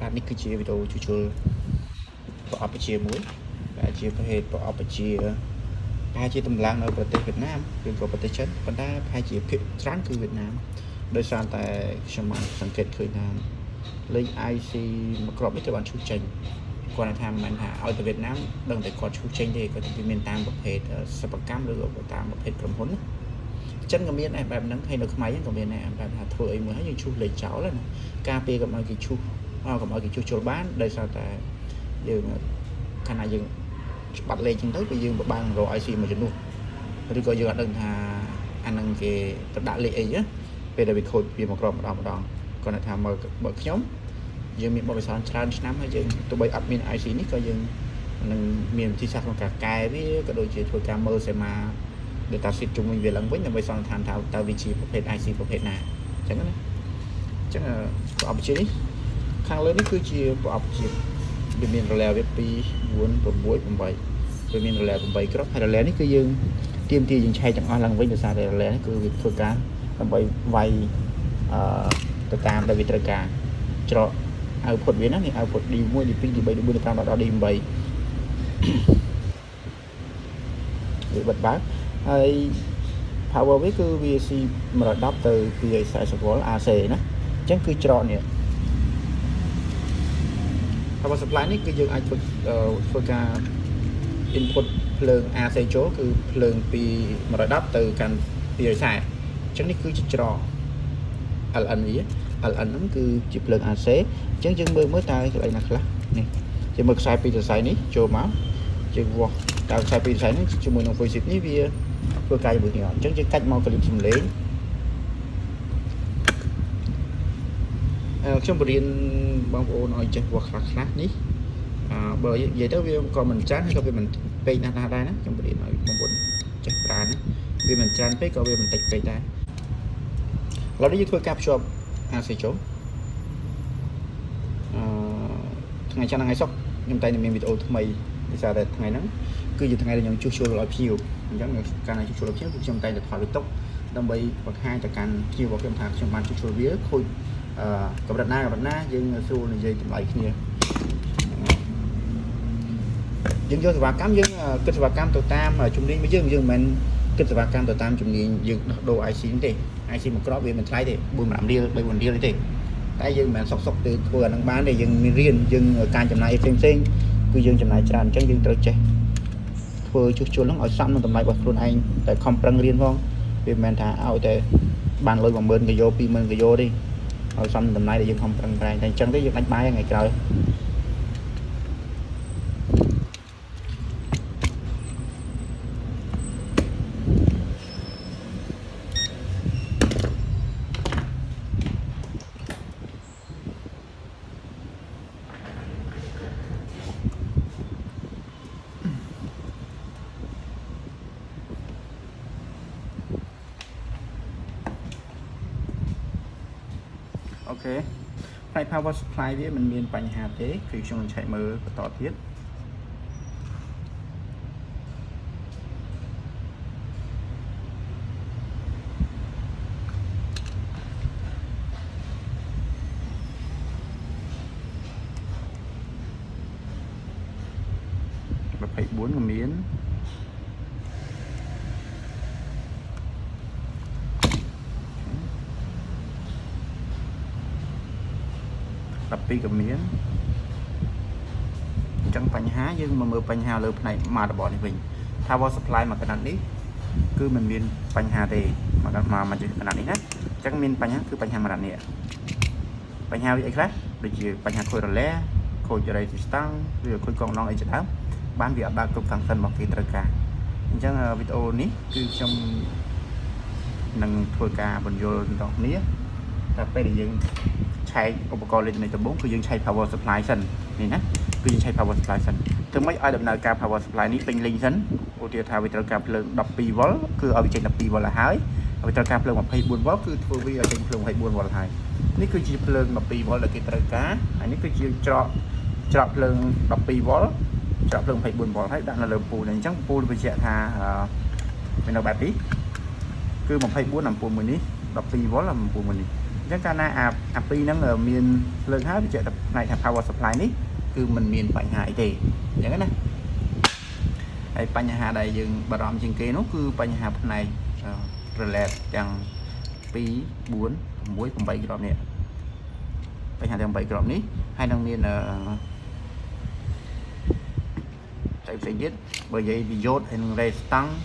បាទនេះគឺជាវីដេអូជួសជុលប្រអប់ជាមួយដែលជាប្រភេទប្រអប់ជាប្រហែលជាតម្លើងនៅប្រទេសវៀតណាមឬក៏ប្រទេសចិនប៉ុន្តែប្រហែលជាភាគច្រើនគឺវៀតណាមដោយសារតែខ្ញុំបានសង្កេតឃើញថាលេខ IC មួយគ្រាប់នេះត្រូវបានឈូសចេញគាត់ថាមិនថាឲ្យទៅវៀតណាមដឹងតែគាត់ឈូសចេញទេគាត់គឺមានតាមប្រភេទសិប្បកម្មឬក៏តាមប្រភេទក្រុមហ៊ុនចិនក៏មានដែរបែបហ្នឹងហើយនៅខ្មែរក៏មានដែរបែបថាធ្វើអីមួយហើយយើងឈូសលេខចោលណាការពារកុំឲ្យគេឈូសកុំឲ្យគេជួសជុលបានដោយសារតែយើងខណៈយើងច្បាត់លេខចឹងទៅគឺយើងពិបាករក IC មួយចំនួនឬក៏យើងអត់ដឹងថាអានឹងគេទៅដាក់លេខអីណាពេលដែលវាខូចវាមកគ្រាប់ម្ដងគាត់ថាមើលខ្ញុំយើងមានបទពិសោធន៍ច្រើនឆ្នាំហើយយើងទោះបីអត់មាន IC នេះក៏យើងនឹងមានវិធីសាស្ត្រក្នុងការកែវាក៏ដូចជាធ្វើការមើលសេមា data sheet ជុំវិញវាឡើងវិញដើម្បីសន្និដ្ឋានថាតើវាជាប្រភេទ IC ប្រភេទណាអញ្ចឹងណាអញ្ចឹងប្រអប់ជានេះខាងលើនេះគឺជាប្រអប់ជាវាមានរលែវា2 4 6 8វាមានរលែ8គ្រាប់ហើយរលែនេះគឺយើងទៀមទាយើងឆែកទាំងអស់ឡើងវិញដោយសារតែរលែនេះគឺវាធ្វើការដើម្បីវាយទៅតាមដែលវាត្រូវការច្រក output វាណានេះ output D1 D2 D3 D4 D5 ដល់ D8 វាបិទបើកហើយ power វាគឺ VAC 110ទៅ240 V AC ណាអញ្ចឹងគឺច្រកនេះ power supply នេះគឺយើងអាចធ្វើការ input ភ្លើង AC ចូលគឺភ្លើងពី110ទៅកាន់240អញ្ចឹងនេះគឺជាច្រក LN វា LN ហ្នឹងគឺជាភ្លើង AC អញ្ចឹងយើងមើលតើកន្លែងណាខ្លះនេះជាមើលខ្សែពីសរសៃនេះចូលមកយើងវាស់តើខ្សែពីសរសៃនេះជាមួយនឹង voice chip នេះវាធ្វើការជាមួយគ្នាអញ្ចឹងយើងកាច់មកកលិបសំឡេងខ្ញុំបរៀនបងប្អូនឲ្យចេះវាស់ខ្លះនេះបើនិយាយទៅវាក៏មិនច្រើនហើយក៏វាមិនពេកណាស់ដែរណាខ្ញុំបរៀនឲ្យបងប្អូនចេះប្រើណាវាមិនច្រើនពេកក៏វាមិនតិចពេកដែរឥឡូវនេះយើងធ្វើការភ្ជាប់ AC ចូលថ្ងៃច័ន្ទថ្ងៃសុក្រខ្ញុំតែមានវីដេអូថ្មីដោយសារតែថ្ងៃហ្នឹងគឺជាថ្ងៃដែលខ្ញុំជួសជុលឲ្យភ្ញៀវអញ្ចឹងការជួសជុលឲ្យភ្ញៀវគឺខ្ញុំតែថតវីដេអូដើម្បីបង្ហាញទៅកាន់ភ្ញៀវរបស់ខ្ញុំថាខ្ញុំបានជួសជុលវាខូចកម្រិតណាយើងស្រួលនិយាយតម្លៃគ្នាយើងយកសេវាកម្មយើងគិតសេវាកម្មទៅតាមជំនាញរបស់យើងមិនមែនគិតសេវាកម្មទៅតាមជំនាញយើងដោះដូរ IC ទេ IC មួយគ្រាប់វាមិនថ្លៃទេ4-5រៀល 3-4រៀលទេតែយើងមិនមែនសុកទៅធ្វើអានឹងបានទេយើងមានរៀនយើងការចំណាយផ្សេងគឺយើងចំណាយច្រើនអញ្ចឹងយើងត្រូវចេះធ្វើជួសជុលហ្នឹងឲ្យសមនឹងតម្លៃរបស់ខ្លួនឯងតែខំប្រឹងរៀនផងវាមិនមែនថាឲ្យតែបានលុយ 10000 កាយ៉ូ 20000 កាយ៉ូទេឲ្យសមនឹងតម្លៃដែលយើងខំប្រឹងប្រែងតែអញ្ចឹងទេយើងអាចបាយថ្ងៃក្រោយអូខេផ្នែក power supply វាមិនមានបញ្ហាទេគឺខ្ញុំនឹងឆែកមើលបន្តទៀត24ក៏មាន12ក៏មានអញ្ចឹងបញ្ហាយើងមកមើលបញ្ហាលើផ្នែក motherboard នេះវិញ power supply មកកណាត់នេះគឺមិនមានបញ្ហាទេមកកណាត់នេះណាអញ្ចឹងមានបញ្ហាគឺបញ្ហាកណាត់នេះបញ្ហាវាអីខ្លះដូចជាបញ្ហាខូចរលែខូច resistance ឬខូចកងឡងអីជាដើមបានវាអត់បើកគ្រប់ function របស់គេត្រូវការអញ្ចឹងវីដេអូនេះគឺខ្ញុំនឹងធ្វើការបញ្យល់ដល់គ្នាតែពេលដែលយើងឆែកឧបករណ៍លេខទំនេរដំបូងគឺយើងឆែក power supply សិននេះណាគឺយើងឆែក power supply សិនធ្វើម៉េចឲ្យដំណើរការ power supply នេះពេញលេញសិនឧទាហរណ៍ថាវាត្រូវការភ្លើង 12V គឺឲ្យវាចេញ 12V ឲ្យហើយវាត្រូវការភ្លើង 24V គឺធ្វើវាឲ្យចេញភ្លើង 24V ហើយនេះគឺជាភ្លើង 12V ដែលគេត្រូវការហើយនេះគឺជាច្រកភ្លើង 12V ច្រកភ្លើង 24V ហើយដាក់នៅលើពូលអញ្ចឹងពូលបញ្ជាក់ថាវានៅបែបនេះគឺ 24 អំពូលមួយនេះ 12V អំពូលមួយនេះ chắc cả na pi nó miền lượng hát bị chạy tập này thành power supply ní cứ mình miền bánh hải thì những cái này đây bánh hà đây dừng bà rõm trên kia nó cứ bánh hà này rồi lẹt chẳng pi 4 muối cùng 7 gram nè bánh hà thêm 7 gram ní hai năng miền sẽ giết bởi vậy bị dốt hay rê tăng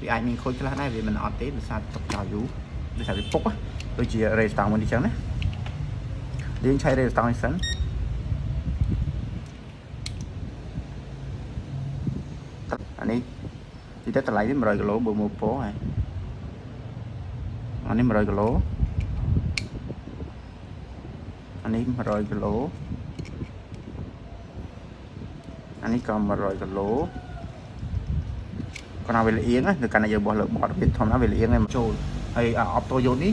vì ai mình khôi cho này vì mình ọt tế mình sao tập trào vũ để sao bị phúc á tôi chỉ rê tăng mình đi chắn đấy liên chạy rê tăng sẵn anh ấy thì tất lại đến rồi cái lỗ bộ một phố này anh ấy rồi cái lỗ anh ấy rồi cái lỗ anh ấy còn mà rồi cái lỗ còn nào về là yến á từ cái này giờ bỏ lỡ bỏ biết thằng nào về là yến này mà trôi hay auto zone ní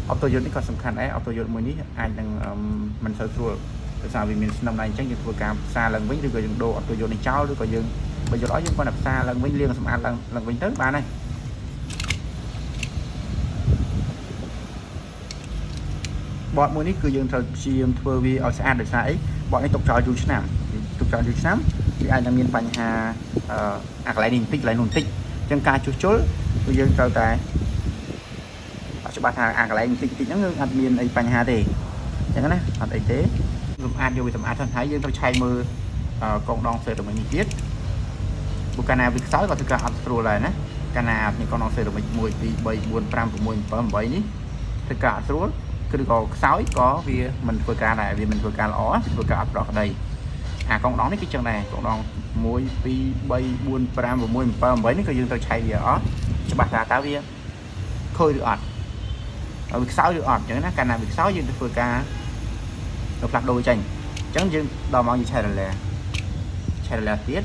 còn sầm khăn ấy auto zone mới ní ai đang mình sợ thua tại sao vì mình năm nay chắc như thua cam xa lần với được đồ auto zone này cháu được còn dừng bây giờ đó những con đập xa lần với liên sầm ăn lần với tới ba này bọn mới ní cứ dừng thời chiêm thua vì ở xa được xa ấy bọn ấy tục trò chú chứ nào tục trò chú lắm thì ai đang miền bánh hà lại đình tích lại nôn tích chân ca chú chối bây giờ trao tại cho bạn hàng lại đình tích nó ăn miền ấy bánh hà thì chẳng này ăn ấy thế dùng ăn vô vì tầm ăn thân thấy dương tôi chay mưa con đong sợi được mình biết bukan cana việc sáu và thực cả ăn rồi lại nè cana thì con đong sợi được mình mùi thì 7 4 5 của mùi 7 ní thực cả rồi cứ có 6 có vì mình vừa ca này vì mình vừa ca lỏ vừa ca đọt đây con đón cái chân này con đón muối pi 7 4 5 và mùi 7 ní cái dương tôi chay gì đó cho bạn ra táo viên khơi được ọt ở việc 6 được ọt chẳng nó cana việc 6 dương tôi vừa ca được lạc đôi chành chẳng dương đo mong như chạy là tiết